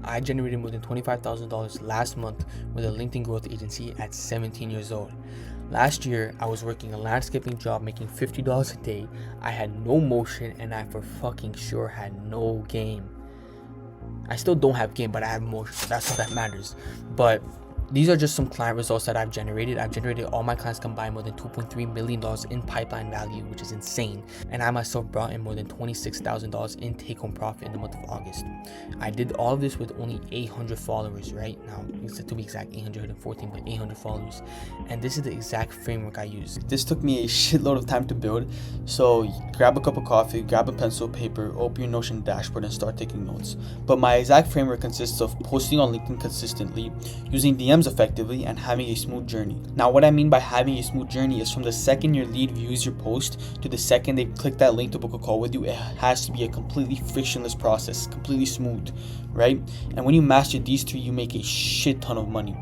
I generated more than $25,000 last month with a LinkedIn growth agency at 17 years old. Last year, I was working a landscaping job making $50 a day. I had no motion and I for fucking sure had no game. I still don't have game, but I have motion. So that's all that matters. But these are just some client results that I've generated. I've generated all my clients combined more than $2.3 million in pipeline value, which is insane. And I myself brought in more than $26,000 in take-home profit in the month of August. I did all of this with only 800 followers, right? Now, to be exact, 814, but 800 followers. And this is the exact framework I use. This took me a shitload of time to build. So grab a cup of coffee, grab a pencil, paper, open your Notion dashboard, and start taking notes. But my exact framework consists of posting on LinkedIn consistently, using DMs effectively, and having a smooth journey. Now, what I mean by having a smooth journey is from the second your lead views your post to the second they click that link to book a call with you, it has to be a completely frictionless process, completely smooth, right? And when you master these three, you make a shit ton of money.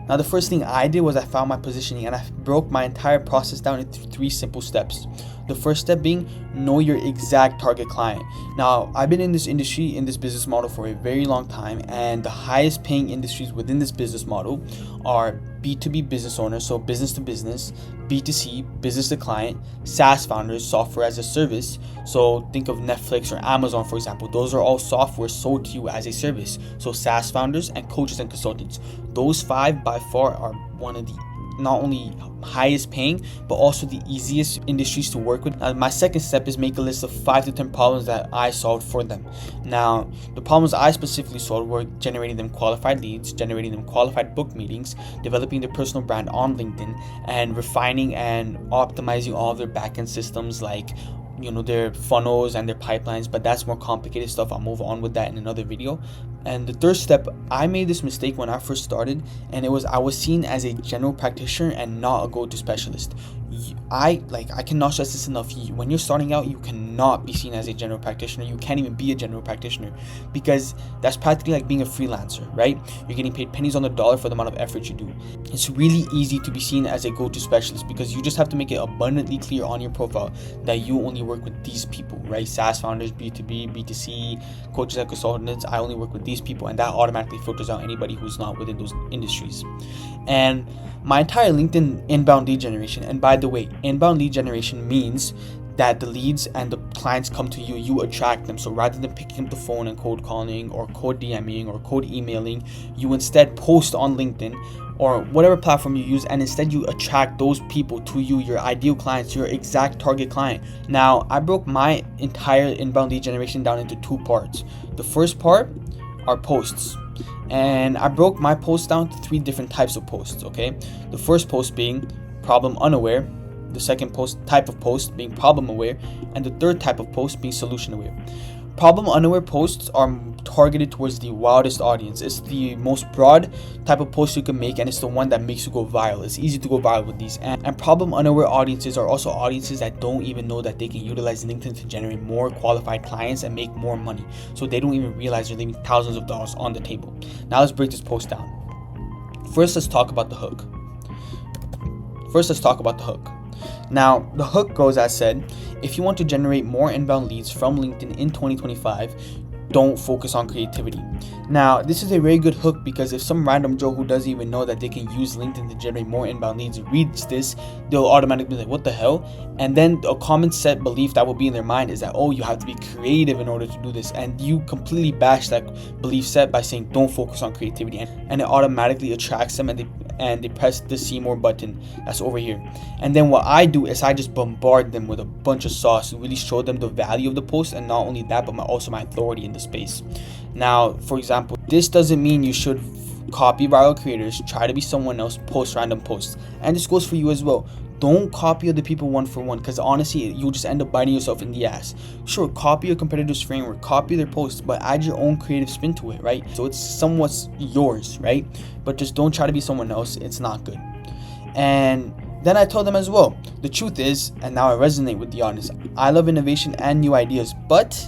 Now, the first thing I did was I found my positioning and I broke my entire process down into 3 simple steps. The first step being know your exact target client. Now, I've been in this industry, in this business model for a very long time, and the highest paying industries within this business model are B2B business owners, so business to business, B2C, business to client, SaaS founders, software as a service. So think of Netflix or Amazon, for example. Those are all software sold to you as a service. So SaaS founders and coaches and consultants. Those 5 by far are one of the not only highest paying, but also the easiest industries to work with. My second step is make a list of 5 to 10 problems that I solved for them. Now, the problems I specifically solved were generating them qualified leads, generating them qualified book meetings, developing their personal brand on LinkedIn, and refining and optimizing all of their backend systems like their funnels and their pipelines. But that's more complicated stuff. I'll move on with that in another video. And the third step, I made this mistake when I first started, and it was I was seen as a general practitioner and not a go-to specialist. I cannot stress this enough. When you're starting out, you cannot be seen as a general practitioner. You can't even be a general practitioner, because that's practically like being a freelancer, right? You're getting paid pennies on the dollar for the amount of effort you do. It's really easy to be seen as a go-to specialist because you just have to make it abundantly clear on your profile that you only work with these people, right? SaaS founders, B2B, B2C, coaches and consultants. I only work with these people, and that automatically filters out anybody who's not within those industries. And my entire LinkedIn inbound lead generation, and by the way, inbound lead generation means that the leads and the clients come to you, you attract them. So rather than picking up the phone and cold calling or cold DMing or cold emailing, you instead post on LinkedIn or whatever platform you use, and instead you attract those people to you, your ideal clients, your exact target client. Now, I broke my entire inbound lead generation down into 2 parts. The first part are posts. And I broke my posts down to 3 different types of posts, okay? The first post being problem unaware, the second type of post being problem aware, and the third type of post being solution aware. Problem unaware posts are targeted towards the wildest audience. It's the most broad type of post you can make, and it's the one that makes you go viral. It's easy to go viral with these. And problem unaware audiences are also audiences that don't even know that they can utilize LinkedIn to generate more qualified clients and make more money. So they don't even realize they're leaving thousands of dollars on the table. Now let's break this post down. First, let's talk about the hook. Now, the hook goes as said, if you want to generate more inbound leads from LinkedIn in 2025, don't focus on creativity. Now, this is a very good hook because if some random Joe who doesn't even know that they can use LinkedIn to generate more inbound leads reads this, they'll automatically be like, what the hell? And then a common set belief that will be in their mind is that, oh, you have to be creative in order to do this. And you completely bash that belief set by saying don't focus on creativity. And it automatically attracts them, and they press the see more button that's over here. And then what I do is I just bombard them with a bunch of sauce to really show them the value of the post, and not only that, but also my authority in the space. Now, for example, this doesn't mean you should copy viral creators, try to be someone else, post random posts. And this goes for you as well. Don't copy other people one for one, because honestly, you'll just end up biting yourself in the ass. Sure, copy your competitor's framework, copy their posts, but add your own creative spin to it, right? So it's somewhat yours, right? But just don't try to be someone else. It's not good. And then I told them as well, the truth is, and now I resonate with the audience, I love innovation and new ideas, but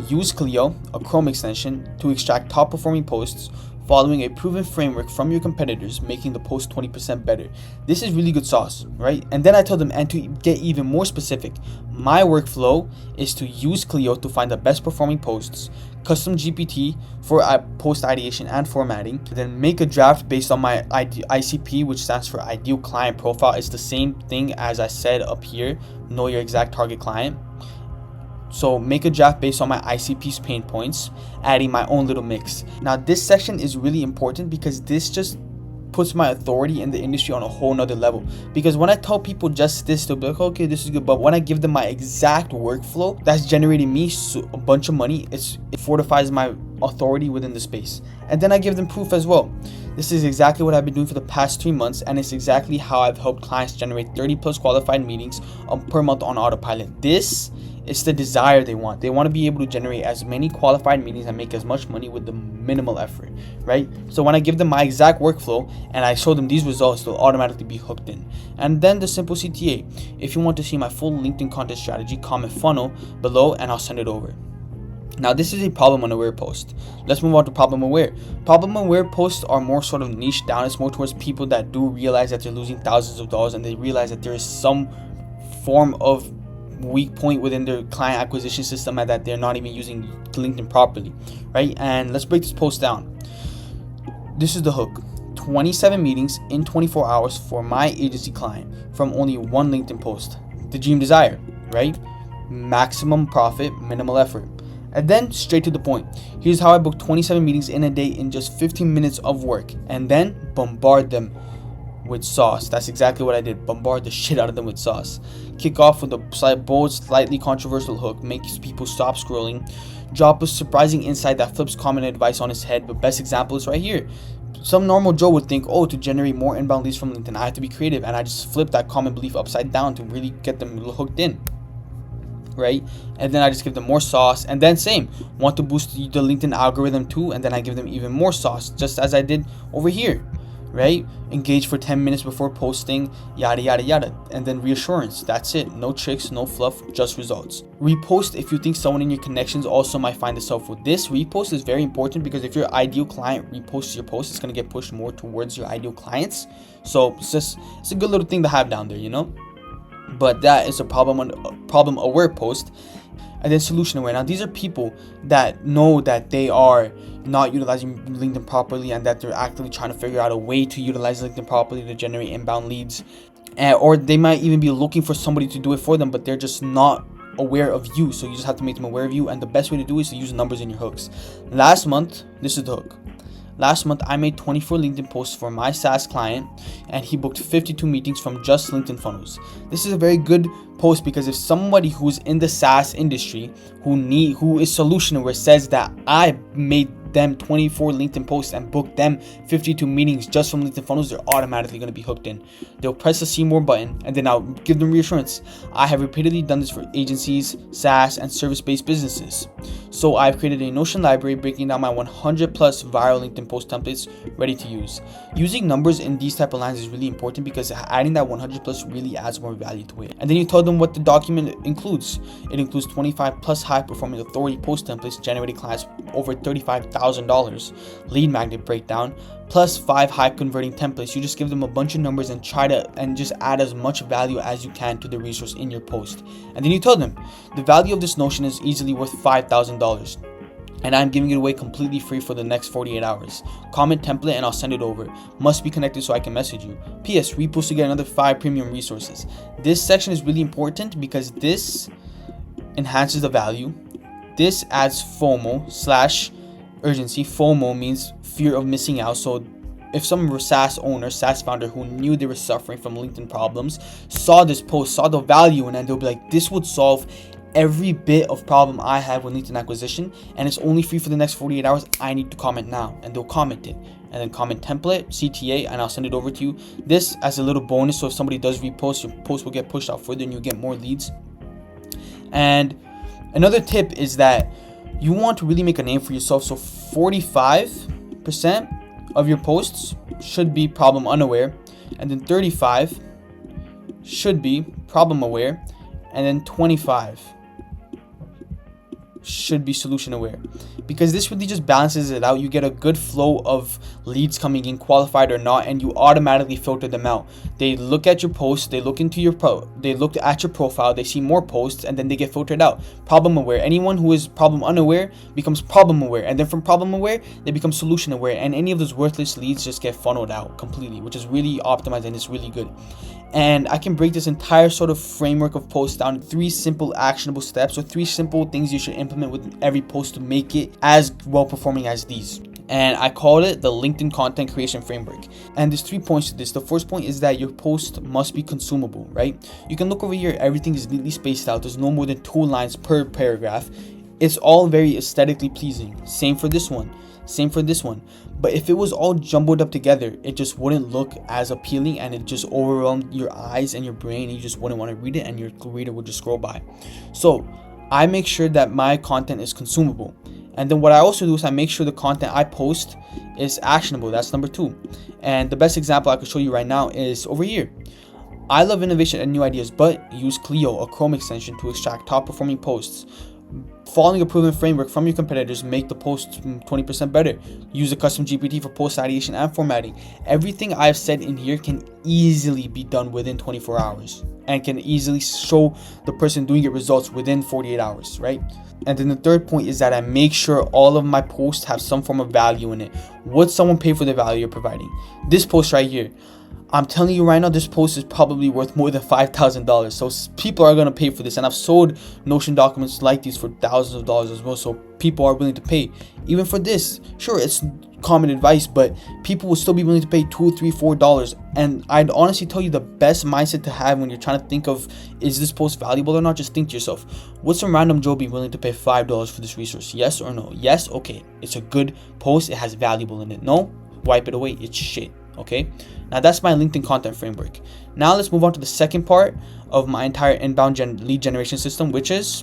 use Clio, a Chrome extension, to extract top performing posts, following a proven framework from your competitors, making the post 20% better. This is really good sauce, right? And then I tell them, and to get even more specific, my workflow is to use Clio to find the best performing posts, custom GPT for post ideation and formatting, then make a draft based on my ICP, which stands for ideal client profile. It's the same thing as I said up here, know your exact target client. So make a draft based on my ICP's pain points, adding my own little mix. Now this section is really important because this just puts my authority in the industry on a whole nother level. Because when I tell people just this, they'll be like, okay, this is good. But when I give them my exact workflow that's generating me a bunch of money, it fortifies my authority within the space. And then I give them proof as well. This is exactly what I've been doing for the past 3 months, and it's exactly how I've helped clients generate 30 plus qualified meetings per month on autopilot. This is the desire they want. They want to be able to generate as many qualified meetings and make as much money with the minimal effort, right? So when I give them my exact workflow and I show them these results, they'll automatically be hooked in. And then the simple CTA. If you want to see my full LinkedIn content strategy, comment funnel below and I'll send it over. Now this is a problem unaware post. Let's move on to problem aware. Problem aware posts are more sort of niche down. It's more towards people that do realize that they're losing thousands of dollars and they realize that there is some form of weak point within their client acquisition system and that they're not even using LinkedIn properly, right? And let's break this post down. This is the hook. 27 meetings in 24 hours for my agency client from only one LinkedIn post. The dream desire, right? Maximum profit, minimal effort. And then straight to the point. Here's how I book 27 meetings in a day in just 15 minutes of work, and then bombard them with sauce. That's exactly what I did. Bombard the shit out of them with sauce. Kick off with a bold, slightly controversial hook, makes people stop scrolling. Drop a surprising insight that flips common advice on its head. But best example is right here. Some normal Joe would think, oh, to generate more inbound leads from LinkedIn, I have to be creative, and I just flip that common belief upside down to really get them hooked in, right? And then I just give them more sauce. And then same, want to boost the LinkedIn algorithm too, and then I give them even more sauce, just as I did over here, right? Engage for 10 minutes before posting, yada yada yada. And then reassurance. That's it. No tricks, no fluff, just results. Repost if you think someone in your connections also might find this helpful. This repost is very important because if your ideal client reposts your post, it's going to get pushed more towards your ideal clients. So it's a good little thing to have down there, you know? But that is a problem aware post. And then solution aware. Now these are people that know that they are not utilizing LinkedIn properly and that they're actively trying to figure out a way to utilize LinkedIn properly to generate inbound leads. Or they might even be looking for somebody to do it for them, but they're just not aware of you. So you just have to make them aware of you. And the best way to do it is to use numbers in your hooks. Last month, this is the hook. Last month, I made 24 LinkedIn posts for my SaaS client, and he booked 52 meetings from just LinkedIn funnels. This is a very good post because if somebody who's in the SaaS industry who is solution aware says that I made them 24 LinkedIn posts and booked them 52 meetings just from LinkedIn funnels, they're automatically going to be hooked in. They'll press the see more button, and then I'll give them reassurance. I have repeatedly done this for agencies, SaaS, and service-based businesses. So I've created a Notion library breaking down my 100 plus viral LinkedIn post templates ready to use. Using numbers in these type of lines is really important because adding that 100 plus really adds more value to it. And then you tell them what the document includes. It includes 25 plus high performing authority post templates generating clients over $35,000, lead magnet breakdown, plus 5 high converting templates. You just give them a bunch of numbers and just add as much value as you can to the resource in your post. And then you tell them the value of this Notion is easily worth $5,000. And I'm giving it away completely free for the next 48 hours. Comment template and I'll send it over. Must be connected so I can message you. PS, repost to get another 5 premium resources. This section is really important because this enhances the value. This adds FOMO / urgency. FOMO means fear of missing out. So if some SaaS owner, SaaS founder who knew they were suffering from LinkedIn problems, saw this post, saw the value in it, and they'll be like, this would solve every bit of problem I have with LinkedIn acquisition, and it's only free for the next 48 hours. I need to comment now. And they'll comment it. And then comment template, CTA, and I'll send it over to you. This as a little bonus, so if somebody does repost, your post will get pushed out further and you'll get more leads. And another tip is that you want to really make a name for yourself. So 45% of your posts should be problem unaware, and then 35 should be problem aware, and then 25 should be solution aware, because this really just balances it out. You get a good flow of leads coming in, qualified or not, and you automatically filter them out. They look at your post, they look into your they look at your profile, they see more posts, and then they get filtered out. Problem aware. Anyone who is problem unaware becomes problem aware, and then from problem aware they become solution aware, and any of those worthless leads just get funneled out completely, which is really optimized and it's really good. And I can break this entire sort of framework of posts down to 3 simple actionable steps, or 3 simple things you should implement with every post to make it as well performing as these. And I called it the LinkedIn content creation framework. And there's 3 points to this. The first point is that your post must be consumable, right? You can look over here, everything is neatly spaced out. There's no more than 2 lines per paragraph. It's all very aesthetically pleasing. Same for this one. Same for this one. But if it was all jumbled up together, it just wouldn't look as appealing, and it just overwhelmed your eyes and your brain, and you just wouldn't want to read it, and your reader would just scroll by. So I make sure that my content is consumable. And then what I also do is I make sure the content I post is actionable. That's number 2. And the best example I could show you right now is over here. I love innovation and new ideas, but use Clio, a Chrome extension, to extract top performing posts. Following a proven framework from your competitors make the post 20% better. Use a custom GPT for post ideation and formatting. Everything I've said in here can easily be done within 24 hours and can easily show the person doing it results within 48 hours, right? And then the third point is that I make sure all of my posts have some form of value in it. Would someone pay for the value you're providing? This post right here, I'm telling you right now, this post is probably worth more than $5,000. So people are going to pay for this. And I've sold Notion documents like these for thousands of dollars as well. So people are willing to pay. Even for this, sure, it's common advice, but people will still be willing to pay $2, $3, $4. And I'd honestly tell you the best mindset to have when you're trying to think of, is this post valuable or not? Just think to yourself, would some random Joe be willing to pay $5 for this resource? Yes or no? Yes? Okay. It's a good post. It has valuable in it. No? Wipe it away. It's shit. Okay, now that's my LinkedIn content framework. Now let's move on to the second part of my entire inbound lead generation system, which is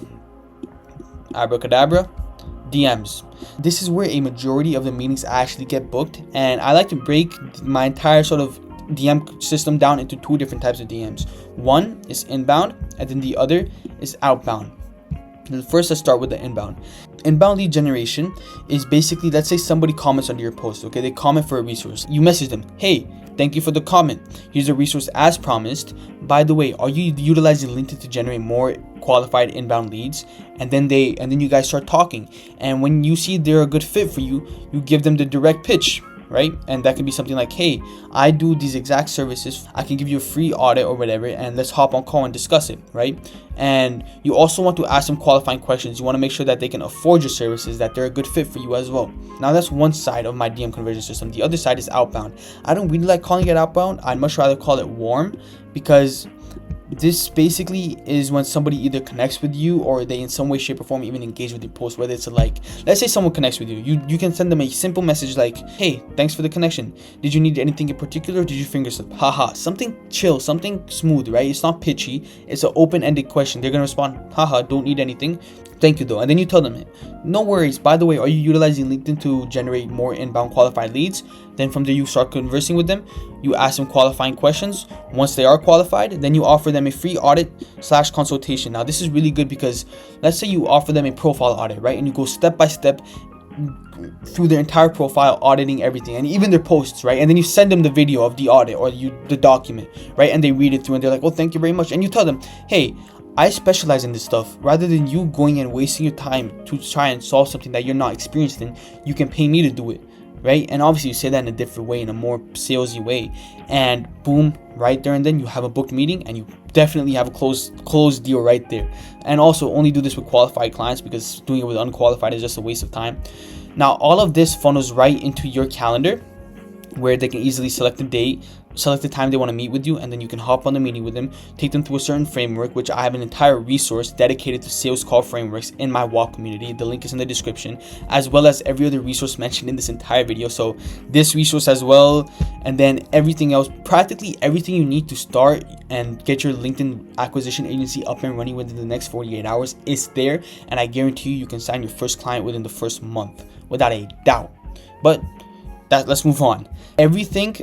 abracadabra, DMs. This is where a majority of the meetings actually get booked, and I like to break my entire sort of DM system down into 2 different types of DMs. One is inbound, and then the other is outbound. First, let's start with the inbound. Inbound lead generation is basically, let's say somebody comments under your post, okay? They comment for a resource. You message them, hey, thank you for the comment. Here's a resource as promised. By the way, are you utilizing LinkedIn to generate more qualified inbound leads? And then you guys start talking. And when you see they're a good fit for you, you give them the direct pitch, right? And that can be something like, hey, I do these exact services. I can give you a free audit or whatever, and let's hop on call and discuss it, right? And you also want to ask them qualifying questions. You want to make sure that they can afford your services, that they're a good fit for you as well. Now that's one side of my DM conversion system. The other side is outbound. I don't really like calling it outbound. I'd much rather call it warm, because this basically is when somebody either connects with you or they in some way, shape, or form even engage with your post. Whether it's like, let's say someone connects with you, you can send them a simple message like, hey, thanks for the connection. Did you need anything in particular? Or did you finger slip? Haha. Something chill, something smooth, right? It's not pitchy. It's an open-ended question. They're gonna respond, haha, don't need anything. Thank you though. And then you tell them, no worries. By the way, are you utilizing LinkedIn to generate more inbound qualified leads? Then from there you start conversing with them. You ask them qualifying questions. Once they are qualified, then you offer them a free audit / consultation. Now this is really good because let's say you offer them a profile audit, right? And you go step by step through their entire profile, auditing everything and even their posts, right? And then you send them the video of the audit or the document, right? And they read it through and they're like, oh, thank you very much. And you tell them, hey, I specialize in this stuff. Rather than you going and wasting your time to try and solve something that you're not experienced in, you can pay me to do it, right? And obviously you say that in a different way, in a more salesy way, and boom, right there and then you have a booked meeting and you definitely have a closed deal right there. And also only do this with qualified clients, because doing it with unqualified is just a waste of time. Now all of this funnels right into your calendar, where they can easily select the date, select the time they want to meet with you, and then you can hop on the meeting with them, take them through a certain framework, which I have an entire resource dedicated to sales call frameworks in my Whop community. The link is in the description, as well as every other resource mentioned in this entire video. So this resource as well, and then everything else, practically everything you need to start and get your LinkedIn acquisition agency up and running within the next 48 hours is there. And I guarantee you can sign your first client within the first month, without a doubt. But let's move on. Everything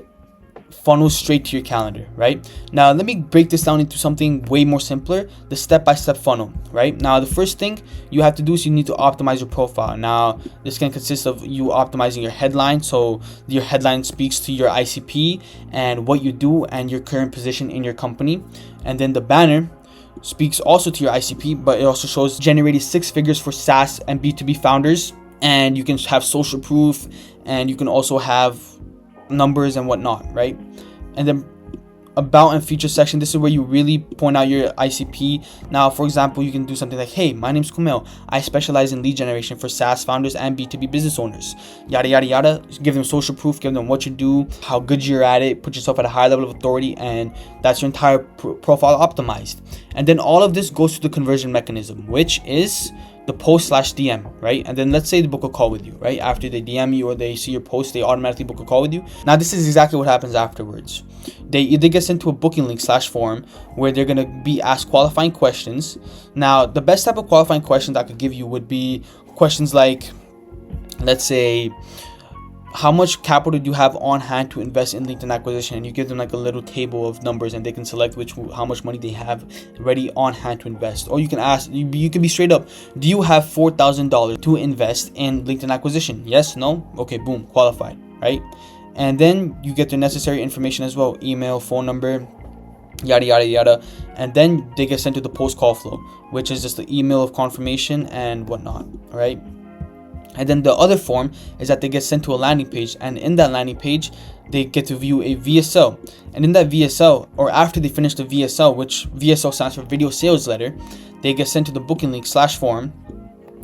funnels straight to your calendar, right? Now, let me break this down into something way more simpler, the step-by-step funnel, right? Now, the first thing you have to do is you need to optimize your profile. Now, this can consist of you optimizing your headline, so your headline speaks to your ICP and what you do and your current position in your company. And then the banner speaks also to your ICP, but it also shows generated 6 figures for SaaS and B2B founders. And you can have social proof, and you can also have numbers and whatnot, right? And then about and feature section, this is where you really point out your ICP. Now, for example, you can do something like, hey, my name's Kumail, I specialize in lead generation for SaaS founders and B2B business owners, yada yada yada. Give them social proof, give them what you do, how good you're at it, put yourself at a high level of authority, and that's your entire profile optimized. And then all of this goes to the conversion mechanism, which is the post/DM, right? And then let's say they book a call with you, right? After they DM you or they see your post, they automatically book a call with you. Now, this is exactly what happens afterwards. They get sent to a booking link /form where they're gonna be asked qualifying questions. Now, the best type of qualifying questions I could give you would be questions like, let's say, how much capital do you have on hand to invest in LinkedIn acquisition? And you give them like a little table of numbers, and they can select how much money they have ready on hand to invest. Or you can ask, you can be straight up, do you have $4,000 to invest in LinkedIn acquisition? Yes, no? Okay, boom, qualified, right? And then you get the necessary information as well, email, phone number, yada yada yada. And then they get sent to the post call flow, which is just the email of confirmation and whatnot, right? And then the other form is that they get sent to a landing page, and in that landing page they get to view a VSL. And in that VSL, or after they finish the VSL, which VSL stands for video sales letter, they get sent to the booking link /form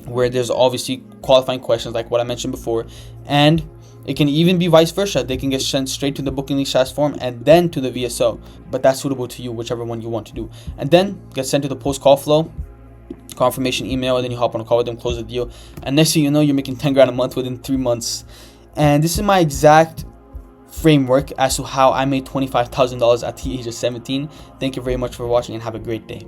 where there's obviously qualifying questions like what I mentioned before. And it can even be vice versa. They can get sent straight to the booking link /form and then to the VSL, but that's suitable to you, whichever one you want to do. And then get sent to the post call flow, confirmation email, and then you hop on a call with them, close the deal, and next thing you know, you're making 10 grand a month within 3 months. And this is my exact framework as to how I made $25,000 at the age of 17. Thank you very much for watching, and have a great day.